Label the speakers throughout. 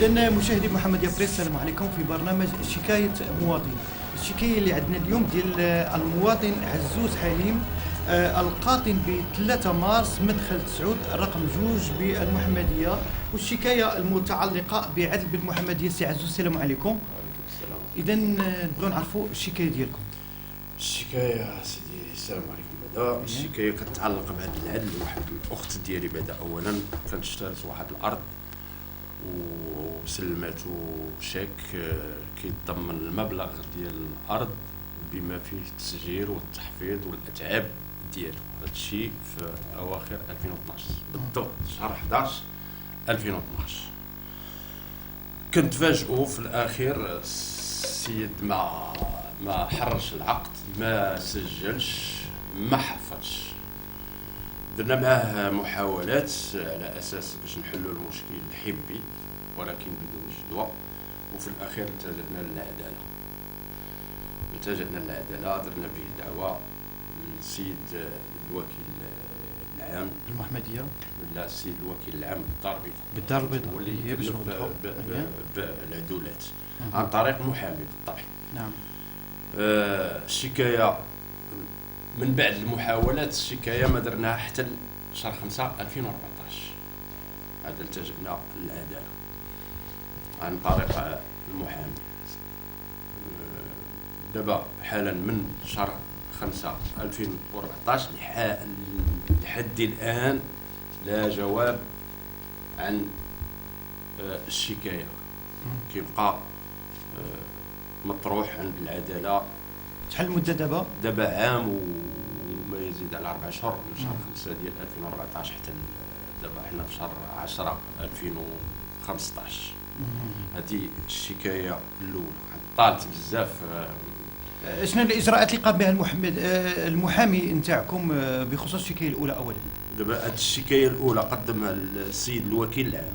Speaker 1: إذا مشاهدي محمدية بريس، السلام عليكم في برنامج شكاية مواطن. الشكاية اللي عندنا اليوم ديال المواطن عزوز حليم القاطن ب 3 مارس مدخل سعود رقم 2 بالمحمدية، والشكاية المتعلقة بعدل بالمحمدية. سي عزوز السلام عليكم. إذا نبغيو نعرفوا الشكاية ديالكم.
Speaker 2: الشكاية سيدي السلام عليكم. بعدا الشكاية كتعلق بهذا العدل. واحد الأخت ديالي بعدا أولا كانت اشترت واحد الأرض وسلماتو شيك كيتضمن المبلغ ديال الأرض بما فيه التسجير والتحفيظ والأتعاب ديالو. هذا الشيء في أواخر 2012 بالضبط شهر 11 2012. كنتفاجئوا في الأخير السيد ما حرش العقد، ما سجلش، ما حفظش. درنا معاه محاولات على اساس باش نحلوا المشكل الحبي ولكن بدون جدوى، وفي الاخير التجأنا للعداله. درنا به دعوه للسيد الوكيل العام
Speaker 1: المحمدية،
Speaker 2: لا السيد الوكيل العام
Speaker 1: بالدار البيضاء
Speaker 2: واللي
Speaker 1: هي باش
Speaker 2: يكلف بالعدولات عن طريق محامي بالطبع.
Speaker 1: نعم.
Speaker 2: الشكايه من بعد المحاولات الشكايه ما درناها حتى شهر 5 2014. عاد التجأنا للعداله عن طريق المحامي. دابا حالا من شهر 5 2014 لحد الان لا جواب عن الشكايه، كيبقى مطروح عند العداله.
Speaker 1: شحال المدة دابا؟
Speaker 2: دابا عام وما يزيد على 4 اشهر، من شهر 5 ديال 2014 حتى دابا حنا في شهر 10 2015. هذه الشكايه الاولى طالت بزاف.
Speaker 1: شنو الاجراءات اللي قام بها المحامي نتاعكم بخصوص الشكايه الاولى؟ اولا
Speaker 2: دابا هذه الشكايه الاولى قدمها السيد الوكيل العام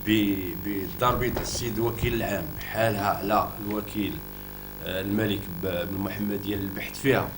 Speaker 2: بالدار البيضاء. السيد الوكيل العام حالها على الوكيل الملك بالمحمدية للبحث فيها،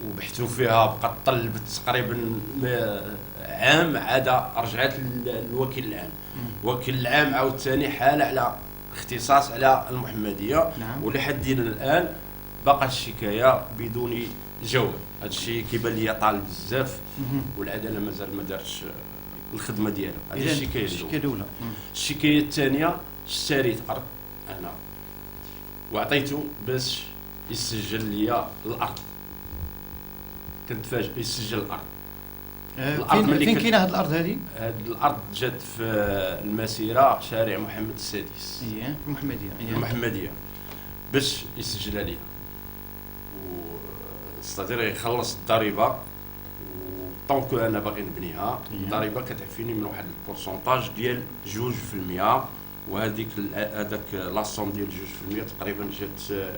Speaker 2: وبحثوا فيها بقات طلبت تقريبا عام، عاد رجعت للوكيل العام. الوكيل العام عاود ثاني حال على اختصاص على المحمدية.
Speaker 1: نعم.
Speaker 2: ولحد الآن بقى الشكاية بدون جواب. هذا الشيء كيبان لي طال بزاف، والعدالة مازال ما دارتش الخدمة ديالها. هذه الشكاية الأولى. الشكاية الثانية، اشتريت أرض أنا وعطيته باش يسجل لي الأرض. كنت فاجئ يسجل الأرض.
Speaker 1: فين كاينه هذه الأرض؟ هذه
Speaker 2: الأرض جات في المسيرة شارع محمد السادس.
Speaker 1: اييه
Speaker 2: المحمدية باش يسجلها لي وستادير يخلص الضريبة. طونكو انا باغي نبنيها الضريبه كتعفيني من واحد البورسونتاج ديال 2%، وهذيك هذاك لاصوم ديال 2% تقريبا جات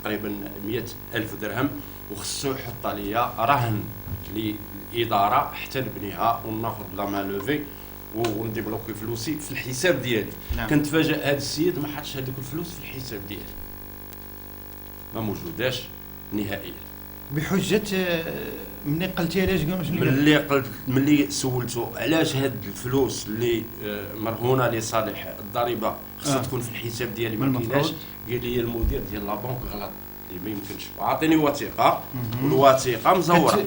Speaker 2: تقريبا 100,000 درهم، وخصو يحط ليا رهن للاداره حتى نبنيها وناخذ لا مانوفي ونديبلوكي فلوسي في الحساب ديالي.
Speaker 1: نعم.
Speaker 2: كنتفاجئ هذا السيد ما حطش هذوك الفلوس في الحساب ديالي، ما موجوداش نهائيا،
Speaker 1: بحجه ملي قلتي علاش
Speaker 2: ملي سولته علاش هاد الفلوس اللي مرهونه لصالح الضريبه خصها تكون في الحساب ديالي ما كايناش. قال لي المدير ديال لا بنك غلط، اللي ما يمكنش. عطيني وثيقه والوثيقه مزوره.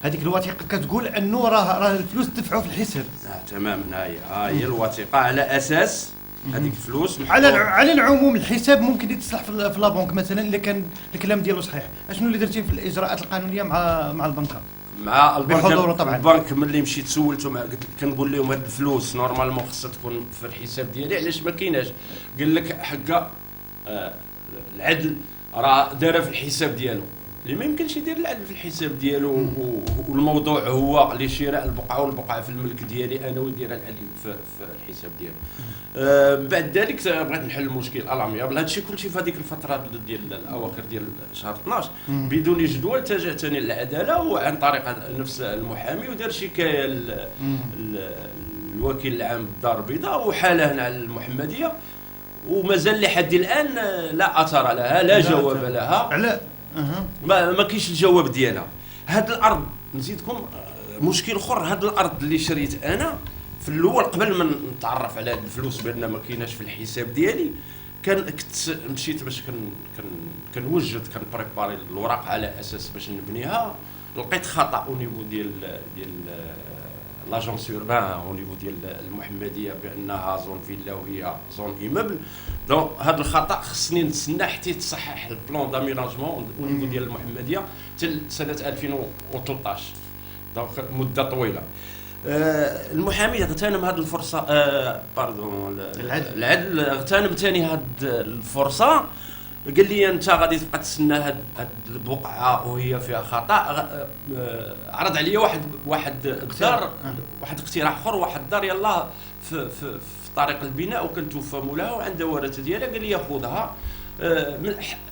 Speaker 1: هذيك الوثيقه كتقول انه راه الفلوس دفعوا في الحساب.
Speaker 2: تماما. هي الوثيقه على اساس هذيك الفلوس
Speaker 1: على العموم الحساب ممكن يتصلح في لا بنك مثلا الا كان الكلام ديالو صحيح. اشنو اللي درتي في الاجراءات القانونيه مع البنكه؟
Speaker 2: مع
Speaker 1: بحضوره طبعا.
Speaker 2: البنك ملي مشيت سولته كنقول لهم هاد الفلوس نورمالمون خصها تكون في الحساب ديالي، علاش ما كايناش؟ قال لك حقا العدل راه دارها في الحساب ديالو، اللي ما يمكنش يدير العدل في الحساب ديالو. والموضوع هو لشراء البقعه، والبقعه في الملك ديالي انا، ويدير العدل في الحساب ديالو. بعد ذلك بغيت نحل المشكل الاميابل. هادشي كلشي في هذيك الفتره ديال الاواخر ديال شهر 12 بدون جدوى. التجأتني للعداله وعن طريق نفس المحامي، ودار شكايه الوكيل العام بالدار البيضاء وحالها على المحمديه، ومازال لحد الان لا اثر لها، لا جواب لها.
Speaker 1: على
Speaker 2: ما كاينش الجواب ديالها. هاد الارض نزيدكم مشكل اخر. هاد الارض اللي شريت انا في الاول قبل ما نتعرف على هاد الفلوس بان ما كايناش في الحساب ديالي، كنت مشيت باش كنوجد كنبريباري الوراق على اساس باش نبنيها. لقيت خطا او نيفو ديال لاجونس اوربان او نيفو ديال المحمديه بانها زون فيلا وهي زون ايمبل. دونك هذا الخطا خصني نتسنى حتى يتصحح البلان داميناجمون او نيفو ديال المحمديه حتى سنه 2013. دونك مده طويله. المحامي اغتنم هذه الفرصه، باردون، العدل اغتنم ثاني هذه الفرصه. قال لي انت غادي تبقى تسنى هاد البقعه وهي فيها خطا. عرض عليا واحد اقتراح اخر، واحد الدار يلاه في طريق البناء وكنتوفى مولاها وعندها ورثه ديالها. قال لي خذها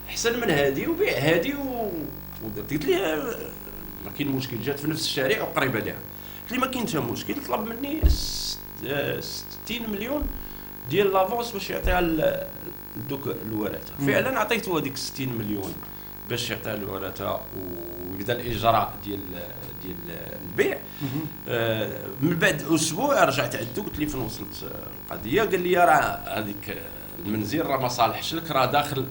Speaker 2: احسن من هذه وبيع هذه قلت لي ما كاين مشكل، جات في نفس الشارع وقريبه لها. قلت لي ما كاين حتى مشكل، طلب مني 60 مليون ديال لافونس باش يعطيها لدوك الورثه. فعلا عطيته هذيك 60 مليون باش يعطيها الورثه ويبدا الاجراء ديال البيع. من بعد اسبوع رجعت عنده قلت لي فين وصلت القضيه. قال لي راه هذيك المنزل راه ما صالحش لك، راه داخل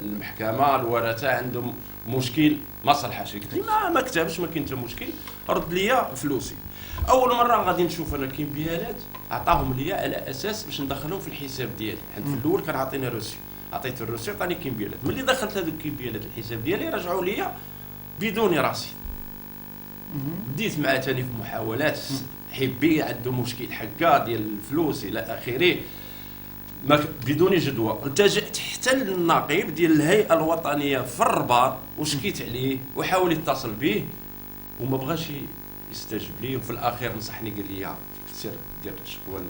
Speaker 2: المحكمه، الورثه عندهم مشكل ما صلحش. قلت لي ما كتبش، ما كاين حتى مشكل، رد لي فلوسي. اول مره غادي نشوف انا كاين بيانات عطاهم لي على اساس باش ندخلهم في الحساب ديالي. حيت في الاول كان عاطيني روسي، عطيت الروسي عطاني كاين بيانات. ملي دخلت هذوك كاين بيانات الحساب ديالي رجعوا لي بدون رصيد. بديت معاه ثاني في محاولات، حبي عنده مشكل حكا ديال الفلوس الى اخره، بدون جدوى. التجأت حتى للنقيب ديال الهيئه الوطنيه في الرباط وشكيت عليه وحاول يتصل به وما بغاش يستجب لي. وفي الاخير نصحني قال لي سير دير شكوى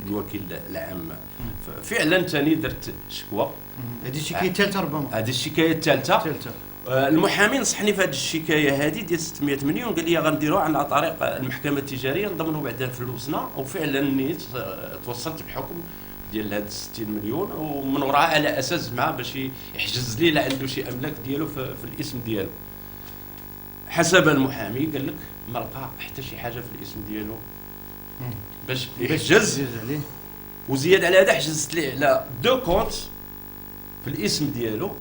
Speaker 2: الوكيل العام. فعلا ثاني درت شكوى.
Speaker 1: هذه الشكايه الثالثه ربما.
Speaker 2: هذه الشكايه الثالثه. المحامي نصحني في هذه الشكايه هذه ديال 600 مليون. قال لي غنديروها عن طريق المحكمه التجاريه نضمنوا بعدها فلوسنا. وفعلا نيت توصلت بحكم ديال هاد 60 مليون ومن وراها على اساس معاه باش يحجز لي لا عنده شي املاك ديالو في الاسم ديالو. حسب المحامي قال لك ما لقى حتى شي حاجه في الاسم ديالو باش يحجز عليه. وزياد على هذا حجزت ليه على دو كونت في الاسم ديالو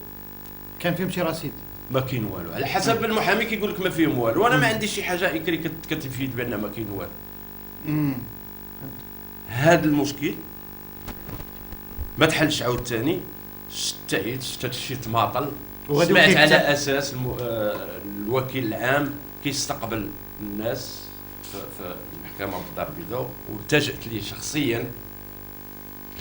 Speaker 1: كان فيهم شي رصيد،
Speaker 2: ما كاين والو. على حسب المحامي كيقول لك ما فيهم والو، وانا ما عنديش شي حاجه اكري كتفيد بان ما كاين والو. هذا المشكل ما تحلش عاوتاني. شتيت شي تماطل، سمعت على اساس الوكيل العام كيستقبل الناس في المحكمه بالدار البيضاء، والتجأت ليه شخصيا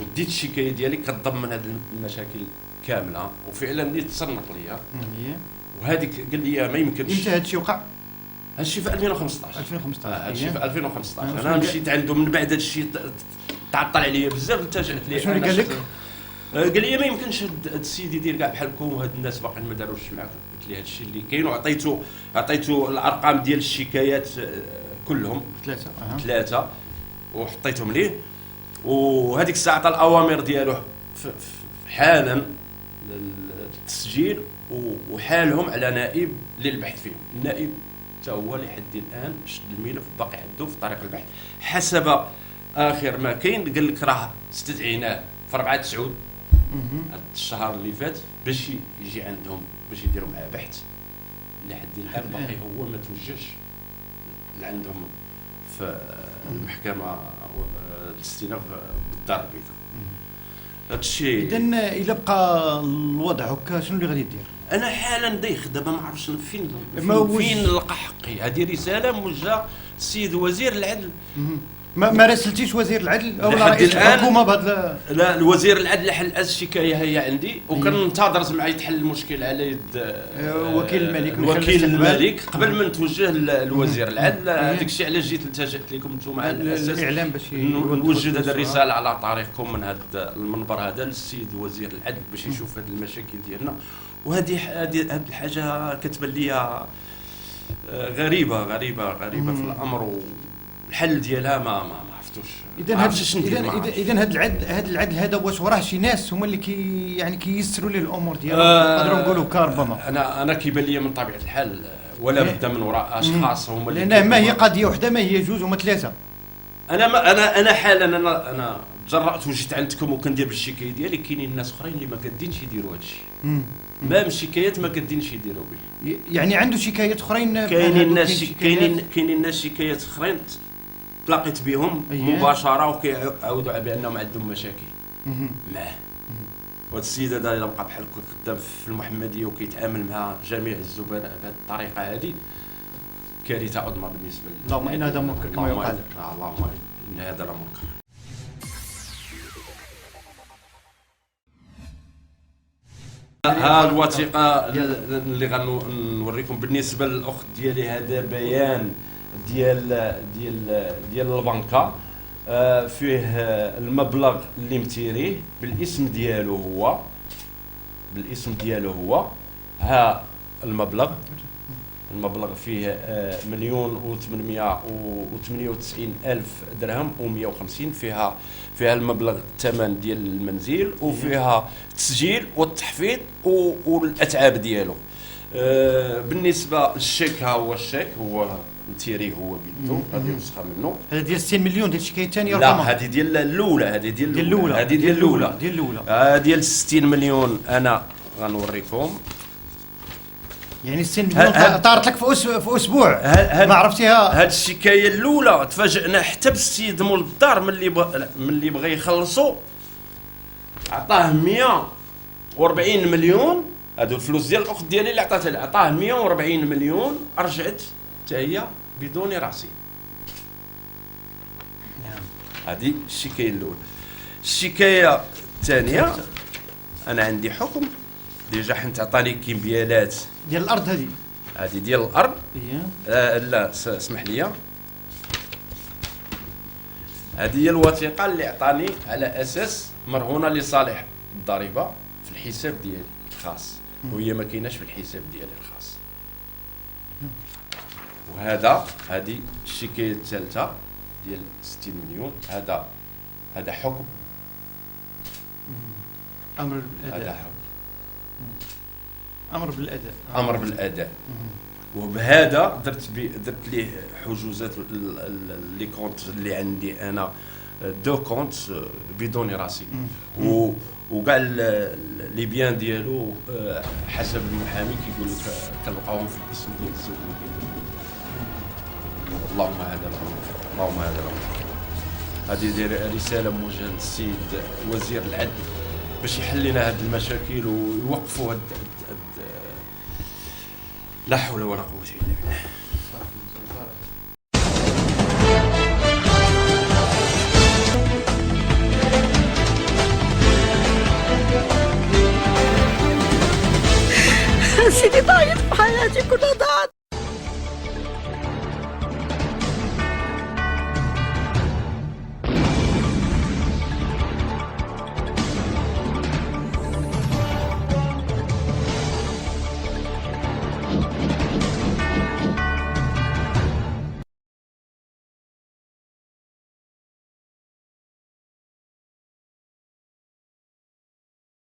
Speaker 2: وديت الشكايه ديالي كتضمن هذه المشاكل كامله. وفعلا اللي تصنت ليا وهذيك قال لي ما يمكنش.
Speaker 1: امتى هذا الشيء وقع؟
Speaker 2: هذا الشيء في 2015. هذا الشيء في 2015. انا مشيت عنده من بعد هذا الشيء تعطل عليا بزاف. التجأت ليه.
Speaker 1: شنو قال لك؟
Speaker 2: قال لي ما يمكنش هاد السيد يدير كاع بحالكم وهاد الناس باقيين ما داروش معاكم. قلت له هاد الشيء اللي كاين وعطيته الارقام ديال الشكايات كلهم ثلاثه وحطيتهم ليه. وهذيك الساعه عطى الاوامر ديالو حالا للتسجيل وحالهم على نائب للبحث فيهم. النائب حتى هو لحد الان شد الملف باقي عنده في طريق البحث. حسب اخر ما كاين قال لك راه استدعيناه في 4/9 هذا الشهر اللي فات باش يجي عندهم باش يديروا معاه بحث. لحد الان باقي هو ما توجهش لعندهم في المحكمه الاستئناف بالدار البيضاء. هذا الشيء
Speaker 1: اذا الا بقى الوضع هكا شنو اللي غادي دير؟
Speaker 2: انا حالا دايخ دابا ما عرفتش فين نلقى حقي. هذه رساله موجهه السيد وزير العدل.
Speaker 1: ما راسلتيش وزير العدل او رئيس الحكومه بهذا؟
Speaker 2: لا، الوزير العدل حل الشكايه هي عندي وكننتظر مع يتحل المشكل على يد وكيل الملك قبل ما نتوجه للوزير العدل. هذاك الشيء علاش جيت التجأت لكم انتم على الاساس
Speaker 1: الاعلام باش
Speaker 2: نوجد هذه الرساله على طريقكم من هذا المنبر هذا للسيد وزير العدل باش يشوف هذه المشاكل ديالنا. وهذه الحاجه كتبان لي غريبه في الامر. الحل ديالها ما عرفتش. عرفتوش
Speaker 1: اذا
Speaker 2: ما عرفتش ندير، ما عرفتش.
Speaker 1: اذا هذا العدل هذا واش وراه شي ناس هما اللي يعني كييسروا ليه الامور ديالهم، نقدروا نقولوا كربما.
Speaker 2: انا كيبان لي من طبيعه الحال ولا بد من وراء اشخاص هما اللي
Speaker 1: لان ما هي قضيه وحده، ما هي جوج وما ثلاثه.
Speaker 2: انا حالا انا تجرأت وجيت عندكم وكندير بالشكايه ديالي. كاينين ناس اخرين اللي ما كادينش يديروا هذا الشيء، ما من الشكايات ما كادينش يديروا به.
Speaker 1: يعني عنده شكايات اخرين.
Speaker 2: كاينين ناس شكايات اخرين تلاقيت بهم مباشره وكيعاودوا بانهم عندهم مشاكل معاه. وهذا السيد هذا الا بقى بحال خدام في المحمديه وكيتعامل مع جميع الزبناء بهذه الطريقه هذه، كارثه عظمى بالنسبه لي.
Speaker 1: اللهم ان هذا منكر كما يقال.
Speaker 2: اللهم ان هذا لمنكر. ها الوثيقه اللي غنوريكم بالنسبه للاخت ديالي، هذا بيان ديال البنكه، فيه المبلغ اللي متيريه بالاسم ديالو هو ها المبلغ فيه 1,898,000 درهم و150. فيها المبلغ الثمن ديال المنزل، وفيها التسجيل والتحفيظ والاتعاب ديالو. بالنسبه للشيك، ها هو الشيك، هو متيريه هو بيدو، هذه نسخه منه.
Speaker 1: هذه ديال 60 مليون ديال الشكايه الثانيه؟
Speaker 2: لا، هذه ديال الاولى. هذه ديال الاولى. ديال 60 مليون انا غنوريكم.
Speaker 1: يعني 60 مليون طارت لك في اسبوع ما عرفتيها.
Speaker 2: هاد الشكايه الاولى تفاجئنا حتى بالسيد مول الدار ملي بغى يخلصوا، عطاه 140 مليون. هادو الفلوس ديال الاخت ديالي اللي عطاتها لي، عطاه 140 مليون، رجعت حتى هي بدون رصيد. هذه الشكايه الاولى. الشكايه الثانيه، انا عندي حكم ديجا، حنت عطاني كمبيالات
Speaker 1: ديال الارض. هذه
Speaker 2: ديال الارض. لا اسمح لي، هذه هي الوثيقه اللي عطاني على اساس مرهونه لصالح الضريبه في الحساب ديالي الخاص، وهي ما كايناش في الحساب ديالي الخاص. هذه الشكايه الثالثه ديال 60 مليون. هذا حكم،
Speaker 1: امر بالاداء.
Speaker 2: هذا حكم،
Speaker 1: امر بالاداء.
Speaker 2: وبهذا درت ليه حجوزات لي كونت اللي عندي انا، دو كونت بدون رصيد، وكاع لي بيان ديالو حسب المحامي كيقول لك كنلقاوهم في الاسم ديال الزوج. اللهم هذا الامر. هذه رساله موجهه للسيد وزير العدل باش يحل لنا هذه المشاكل ويوقفوا لا حول ولا قوه الا بالله.